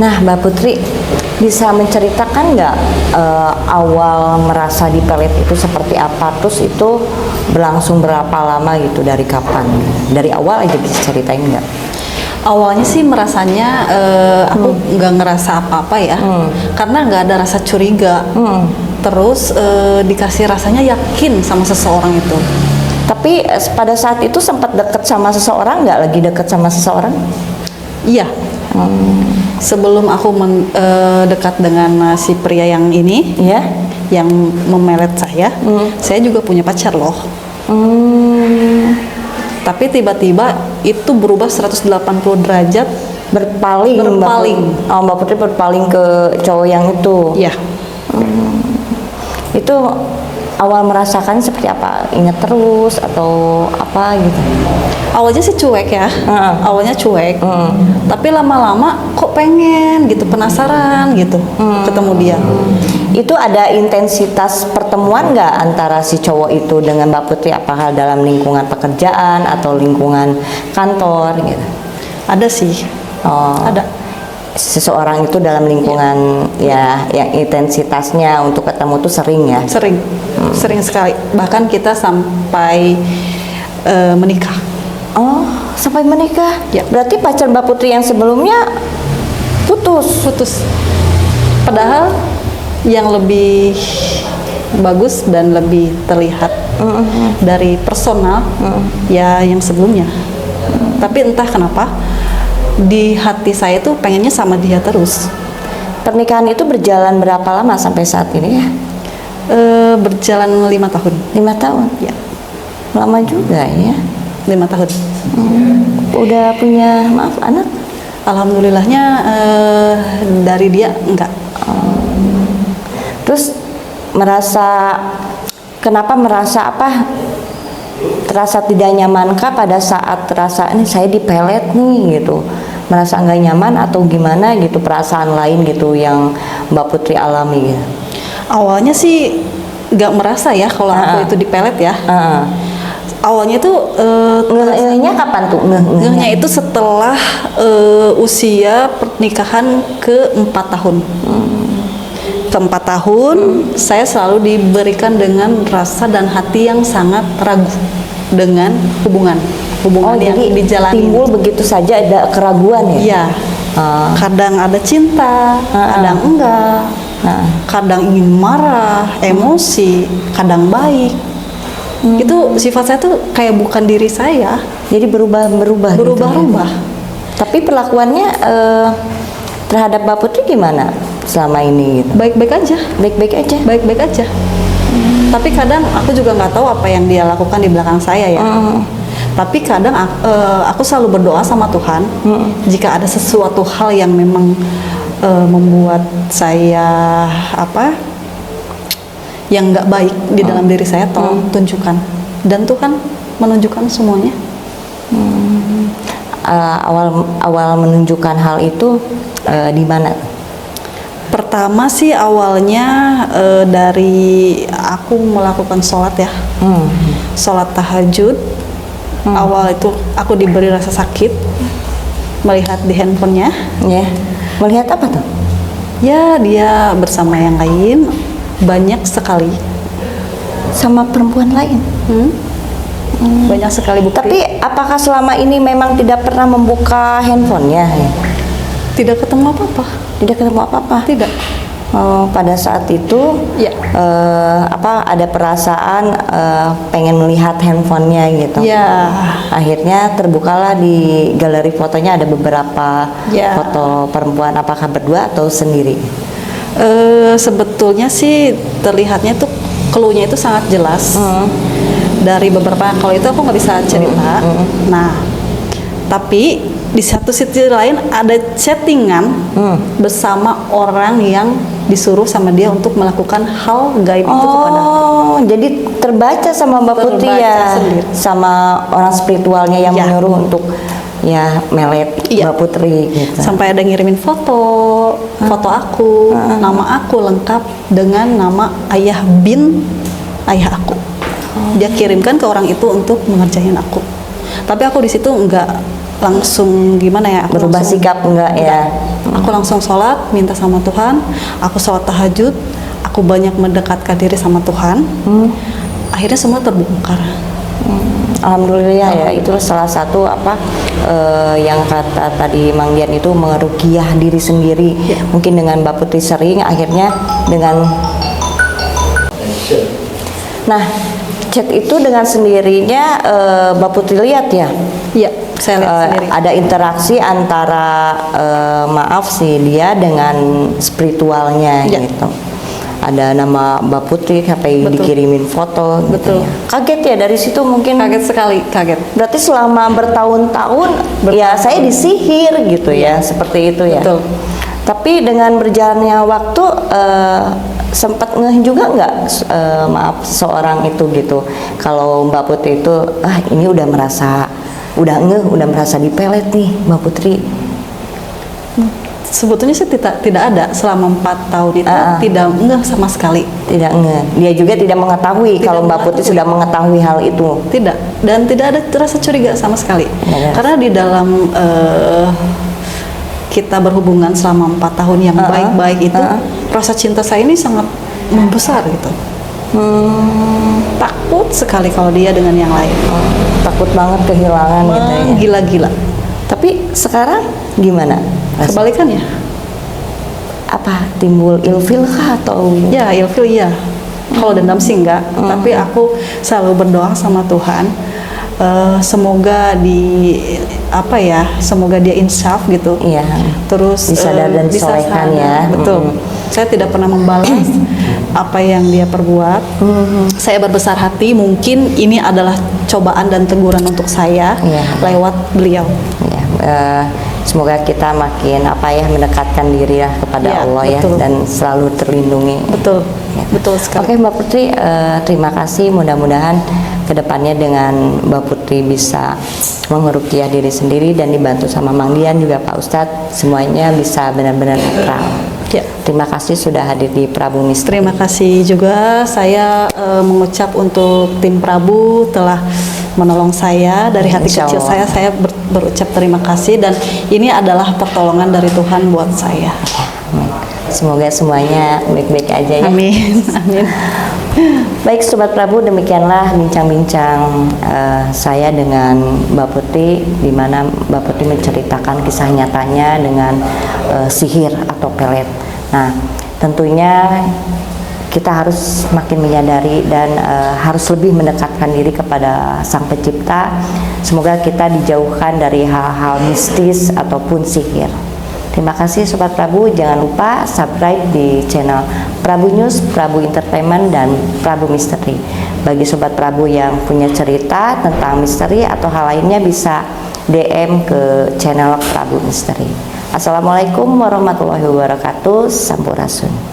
Nah, Mbak Putri bisa menceritakan nggak awal merasa dipelet itu seperti apa? Terus itu berlangsung berapa lama gitu, dari kapan? Dari awal aja bisa ceritain nggak? Awalnya sih merasanya aku nggak ngerasa apa-apa ya, karena nggak ada rasa curiga. Terus dikasih rasanya yakin sama seseorang itu. Tapi pada saat itu sempat deket sama seseorang nggak? Lagi deket sama seseorang? Iya. Sebelum aku dekat dengan si pria yang ini, Iya. yang memelet saya juga punya pacar loh. Tapi tiba-tiba itu berubah 180 derajat, Berpaling. Berpaling. Mbak Putri berpaling ke cowok yang itu. ya. Itu awal merasakan seperti apa? Ingat terus atau apa gitu? Awalnya sih cuek ya, awalnya cuek. Tapi lama-lama kok pengen gitu, penasaran gitu, ketemu dia. Itu ada intensitas pertemuan nggak antara si cowok itu dengan Mbak Putri? Apakah dalam lingkungan pekerjaan atau lingkungan kantor gitu? Ada sih, ada. Seseorang itu dalam lingkungan ya yang intensitasnya untuk ketemu tuh sering ya? Sering sekali. Bahkan kita sampai menikah. Oh, sampai menikah? Ya. Berarti pacar Mbak Putri yang sebelumnya putus? Padahal yang lebih bagus dan lebih terlihat dari personal ya yang sebelumnya. Tapi entah kenapa di hati saya tuh pengennya sama dia terus. Pernikahan itu berjalan berapa lama sampai saat ini ya? Berjalan 5 tahun. 5 tahun? Ya, Lama juga ya. 5 tahun. Udah punya anak? Alhamdulillahnya dari dia enggak. Terus kenapa merasa apa? Terasa tidak nyamankah pada saat terasa ini saya dipelet nih gitu? Merasa nggak nyaman atau gimana gitu, perasaan lain gitu yang Mbak Putri alami gitu? Awalnya sih nggak merasa ya kalau aku itu dipelet ya. Awalnya tuh Ngehnya kapan tuh? ngehnya itu setelah usia pernikahan ke 4 tahun. Ke 4 tahun saya selalu diberikan dengan rasa dan hati yang sangat ragu dengan hubungan yang jadi dijalani. timbul begitu saja ada keraguan ya? Iya. Kadang ada cinta, kadang enggak. Kadang ingin marah, emosi, kadang baik. Itu sifat saya tuh kayak bukan diri saya. Jadi berubah-ubah gitu ya? Berubah-ubah. Tapi perlakuannya terhadap Mbak Putri gimana selama ini gitu? Baik-baik aja. Baik-baik aja? Baik-baik aja. Tapi kadang aku juga nggak tahu apa yang dia lakukan di belakang saya ya. Tapi kadang aku selalu berdoa sama Tuhan, jika ada sesuatu hal yang memang membuat saya yang nggak baik di dalam diri saya, tolong tunjukkan. Dan Tuhan menunjukkan semuanya. Awal menunjukkan hal itu di mana? Pertama sih awalnya dari aku melakukan sholat ya, sholat tahajud. Awal itu aku diberi rasa sakit melihat di handphonenya. Ya, melihat apa tuh? Ya, dia bersama yang lain banyak sekali. Sama perempuan lain? Banyak sekali bukti. Tapi apakah selama ini memang tidak pernah membuka handphonenya? Tidak ketemu apa-apa. Tidak ketemu apa-apa? Tidak. Pada saat itu Ya. ada perasaan pengen melihat handphonenya gitu. Ya. Akhirnya terbukalah di galeri fotonya ada beberapa Ya. foto perempuan, apakah berdua atau sendiri? Sebetulnya sih terlihatnya tuh clue-nya itu sangat jelas. Dari beberapa, kalau itu aku nggak bisa cerita. Nah, tapi di satu sisi lain ada chattingan bersama orang yang disuruh sama dia untuk melakukan hal gaib itu kepada aku. Oh, jadi terbaca sama Mbak Putri ya, sendiri. sama orang spiritualnya yang Ya. menyuruh untuk ya melet Iya. Mbak Putri gitu. Sampai ada ngirimin foto aku, nama aku lengkap dengan nama ayah aku. Dia kirimkan ke orang itu untuk mengerjain aku. Tapi aku di situ langsung gimana ya? Aku Berubah langsung- sikap enggak ya? Aku langsung sholat, minta sama Tuhan. Aku sholat tahajud. Aku banyak mendekatkan diri sama Tuhan. Akhirnya semua terbongkar. Alhamdulillah ya, itu salah satu yang kata tadi Mang Dian itu mengeruqyah diri sendiri. Mungkin dengan Mbak Putri sering, akhirnya dengan nah chat itu dengan sendirinya Mbak Putri lihat ya. Iya, saya lihat sendiri. Ada interaksi antara maaf sih dia dengan spiritualnya Ya. gitu. Ada nama Mbak Putri sampai Betul. dikirimin foto gitu Betul. ya. Kaget ya dari situ mungkin. Kaget sekali, kaget. Berarti selama bertahun-tahun ya saya disihir gitu ya, seperti itu ya. Betul. Tapi dengan berjalannya waktu sempat ngeh juga nggak maaf seorang itu gitu. Kalau Mbak Putri itu ini udah merasa udah merasa dipelet nih Mbak Putri. Sebetulnya sih tidak ada selama 4 tahun itu tidak ngeh sama sekali. Tidak ngeh. Dia juga tidak mengetahui Tidak kalau Mbak Putri mengetahui. sudah mengetahui hal itu. Tidak, dan tidak ada rasa curiga sama sekali. Ada. Karena di dalam kita berhubungan selama 4 tahun yang baik-baik itu, rasa cinta saya ini sangat membesar gitu. Takut sekali kalau dia dengan yang lain. Takut banget kehilangan gitu ya. Gila-gila. Tapi sekarang gimana? Kebalikannya. Apa timbul ilfil kah atau Ya, ilfil iya. Kalau dendam sih enggak, tapi aku selalu berdoa sama Tuhan. Semoga semoga dia insaf gitu. iya Terus disadar dan bisa disolehkan sadar. ya. Betul. Saya tidak pernah membalas apa yang dia perbuat. Saya berbesar hati, mungkin ini adalah cobaan dan teguran untuk saya Iya. lewat beliau. Ya, semoga kita makin mendekatkan diri ya kepada Ya, Allah betul. ya dan selalu terlindungi. Betul. Ya. Betul sekali. Oke Mbak Putri, terima kasih. Mudah-mudahan kedepannya dengan Mbak Putri bisa mengeruqyah diri sendiri dan dibantu sama Mang Dian juga Pak Ustadz, semuanya bisa benar-benar netral. Ya. Terima kasih sudah hadir di Prabu Misteri. Terima kasih juga saya mengucap untuk tim Prabu telah menolong saya dari hati Insya kecil Allah. saya berucap terima kasih, dan ini adalah pertolongan dari Tuhan buat saya. Semoga semuanya baik-baik aja ya. Amin. Amin. Baik Sobat Prabu, demikianlah bincang-bincang saya dengan Mbak Putri, di mana Mbak Putri menceritakan kisah nyatanya dengan sihir atau pelet. Nah, tentunya kita harus makin menyadari dan harus lebih mendekatkan diri kepada Sang Pencipta. Semoga kita dijauhkan dari hal-hal mistis ataupun sihir. Terima kasih Sobat Prabu, jangan lupa subscribe di channel Prabu News, Prabu Entertainment, dan Prabu Misteri. Bagi Sobat Prabu yang punya cerita tentang misteri atau hal lainnya bisa DM ke channel Prabu Misteri. Assalamualaikum warahmatullahi wabarakatuh. Sampurasun.